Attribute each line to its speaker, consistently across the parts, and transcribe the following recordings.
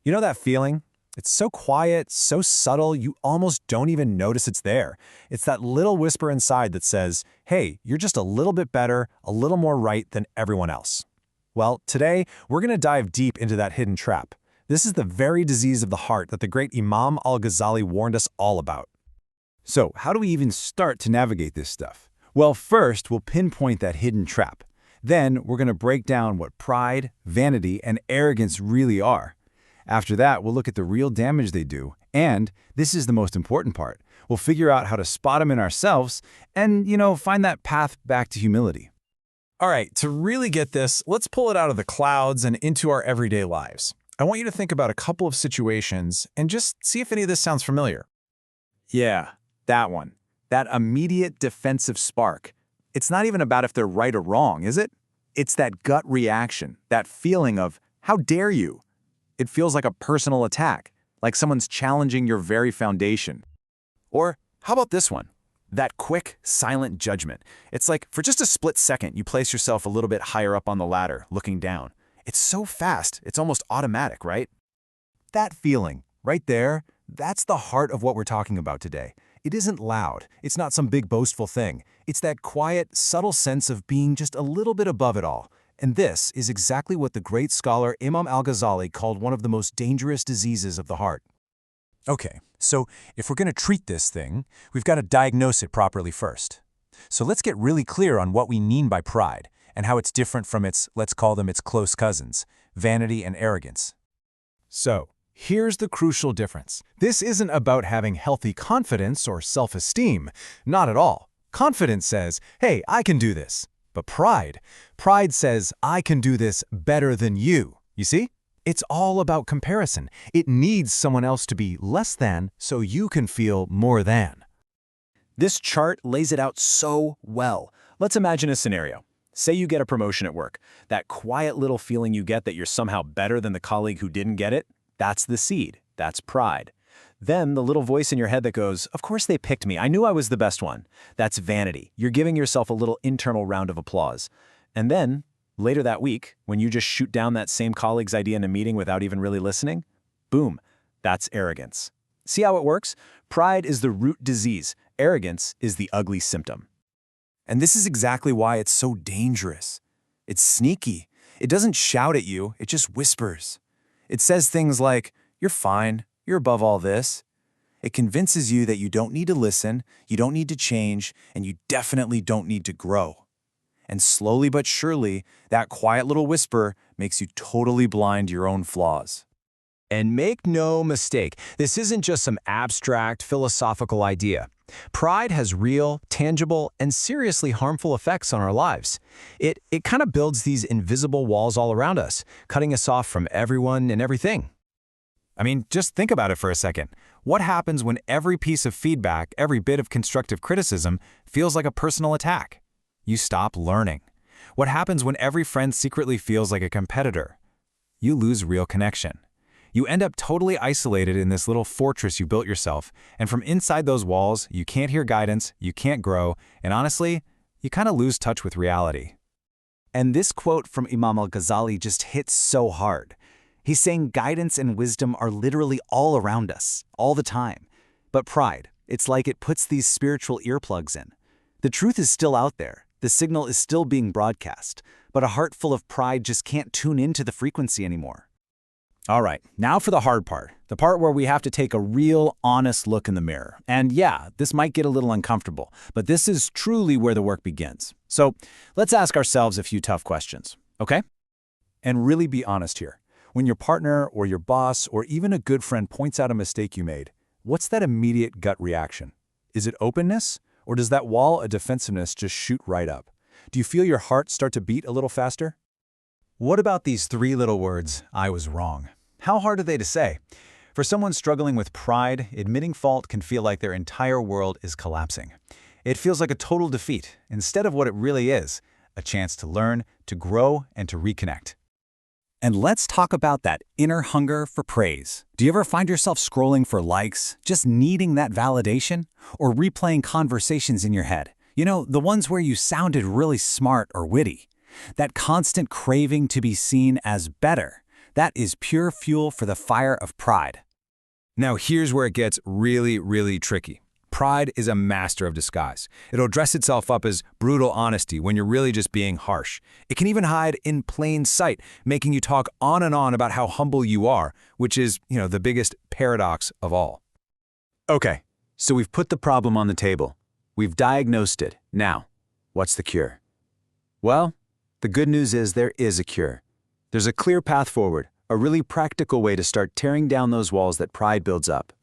Speaker 1: You know that feeling? It's so quiet, so subtle, you almost don't even notice it's there. It's that little whisper inside that says, hey, you're just a little bit better, a little more right than everyone else. Well, today, we're going to dive deep into that hidden trap. This is the very disease of the heart that the great Imam al-Ghazali warned us all about.
Speaker 2: So, how do we even start to navigate this stuff? Well, first, we'll pinpoint that hidden trap. Then, we're going to break down what pride, vanity, and arrogance really are. After that, we'll look at the real damage they do, and, this is the most important part, we'll figure out how to spot them in ourselves and, find that path back to humility.
Speaker 1: All right, to really get this, let's pull it out of the clouds and into our everyday lives. I want you to think about a couple of situations and just see if any of this sounds familiar.
Speaker 2: Yeah, that one. That immediate defensive spark. It's not even about if they're right or wrong, is it? It's that gut reaction, that feeling of, how dare you? It feels like a personal attack, like someone's challenging your very foundation. Or, how about this one? That quick, silent judgment. It's like, for just a split second, you place yourself a little bit higher up on the ladder, looking down. It's so fast, it's almost automatic, right? That feeling, right there, that's the heart of what we're talking about today. It isn't loud, it's not some big boastful thing. It's that quiet, subtle sense of being just a little bit above it all. And this is exactly what the great scholar Imam al-Ghazali called one of the most dangerous diseases of the heart.
Speaker 1: Okay, so if we're going to treat this thing, we've got to diagnose it properly first. So let's get really clear on what we mean by pride and how it's different from its, let's call them its close cousins, vanity and arrogance. So, here's the crucial difference. This isn't about having healthy confidence or self-esteem. Not at all. Confidence says, hey, I can do this. But pride says, I can do this better than you. You see? It's all about comparison. It needs someone else to be less than so you can feel more than.
Speaker 2: This chart lays it out so well. Let's imagine a scenario. Say you get a promotion at work. That quiet little feeling you get that you're somehow better than the colleague who didn't get it, that's the seed. That's pride. Then the little voice in your head that goes, of course they picked me. I knew I was the best one. That's vanity. You're giving yourself a little internal round of applause. And then, later that week, when you just shoot down that same colleague's idea in a meeting without even really listening, boom, that's arrogance. See how it works? Pride is the root disease. Arrogance is the ugly symptom.
Speaker 1: And this is exactly why it's so dangerous. It's sneaky. It doesn't shout at you, it just whispers. It says things like, you're fine, you're above all this. It convinces you that you don't need to listen, you don't need to change, and you definitely don't need to grow. And slowly but surely, that quiet little whisper makes you totally blind to your own flaws. And make no mistake, this isn't just some abstract, philosophical idea. Pride has real, tangible, and seriously harmful effects on our lives. It kind of builds these invisible walls all around us, cutting us off from everyone and everything. I mean, just think about it for a second. What happens when every piece of feedback, every bit of constructive criticism feels like a personal attack? You stop learning. What happens when every friend secretly feels like a competitor? You lose real connection. You end up totally isolated in this little fortress you built yourself, and from inside those walls, you can't hear guidance, you can't grow, and honestly, you kind of lose touch with reality. And this quote from Imam al-Ghazali just hits so hard. He's saying guidance and wisdom are literally all around us, all the time. But pride, it's like it puts these spiritual earplugs in. The truth is still out there, the signal is still being broadcast, but a heart full of pride just can't tune into the frequency anymore. All right, now for the hard part, the part where we have to take a real, honest look in the mirror. And yeah, this might get a little uncomfortable, but this is truly where the work begins. So let's ask ourselves a few tough questions, okay? And really be honest here. When your partner or your boss or even a good friend points out a mistake you made, what's that immediate gut reaction? Is it openness, or does that wall of defensiveness just shoot right up? Do you feel your heart start to beat a little faster? What about these three little words, I was wrong? How hard are they to say? For someone struggling with pride, admitting fault can feel like their entire world is collapsing. It feels like a total defeat, instead of what it really is, a chance to learn, to grow, and to reconnect. And let's talk about that inner hunger for praise. Do you ever find yourself scrolling for likes, just needing that validation? Or replaying conversations in your head? You know, the ones where you sounded really smart or witty. That constant craving to be seen as better. That is pure fuel for the fire of pride. Now here's where it gets really, really tricky. Pride is a master of disguise. It'll dress itself up as brutal honesty when you're really just being harsh. It can even hide in plain sight, making you talk on and on about how humble you are, which is, the biggest paradox of all.
Speaker 2: Okay, so we've put the problem on the table. We've diagnosed it. Now, what's the cure? Well, the good news is there is a cure. There's a clear path forward, a really practical way to start tearing down those walls that pride builds up.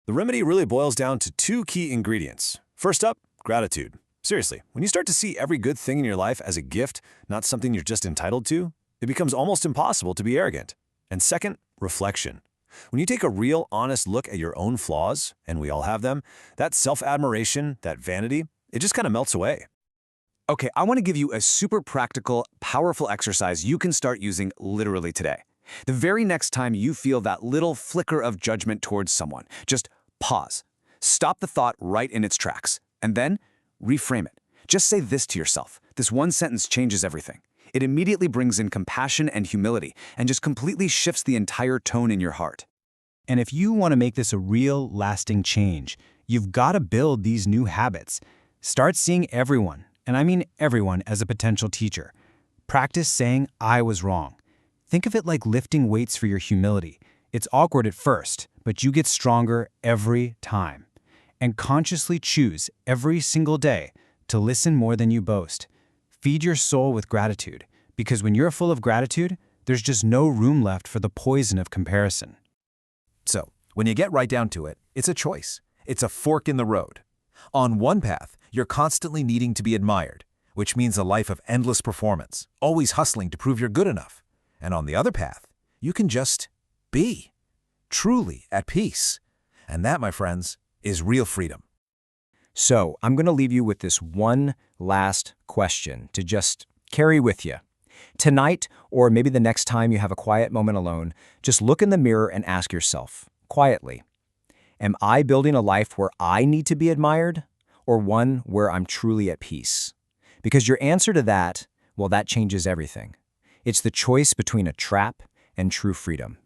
Speaker 1: The remedy really boils down to two key ingredients. First up, gratitude. Seriously, when you start to see every good thing in your life as a gift, not something you're just entitled to, it becomes almost impossible to be arrogant. And second, reflection. When you take a real, honest look at your own flaws, and we all have them, that self-admiration, that vanity, it just kind of melts away. Okay, I want to give you a super practical, powerful exercise you can start using literally today. The very next time you feel that little flicker of judgment towards someone, just pause. Stop the thought right in its tracks, and then reframe it. Just say this to yourself. This one sentence changes everything. It immediately brings in compassion and humility, and just completely shifts the entire tone in your heart. And if you want to make this a real, lasting change, you've got to build these new habits. Start seeing everyone, and I mean everyone, as a potential teacher. Practice saying, "I was wrong." Think of it like lifting weights for your humility. It's awkward at first, but you get stronger every time. And consciously choose every single day to listen more than you boast. Feed your soul with gratitude, because when you're full of gratitude, there's just no room left for the poison of comparison.
Speaker 3: So, when you get right down to it, it's a choice. It's a fork in the road. On one path, you're constantly needing to be admired, which means a life of endless performance, always hustling to prove you're good enough. And on the other path, you can just be, truly at peace. And that, my friends, is real freedom.
Speaker 1: So, I'm going to leave you with this one last question to just carry with you. Tonight, or maybe the next time you have a quiet moment alone, just look in the mirror and ask yourself, quietly, am I building a life where I need to be admired, or one where I'm truly at peace? Because your answer to that, well, that changes everything. It's the choice between a trap and true freedom.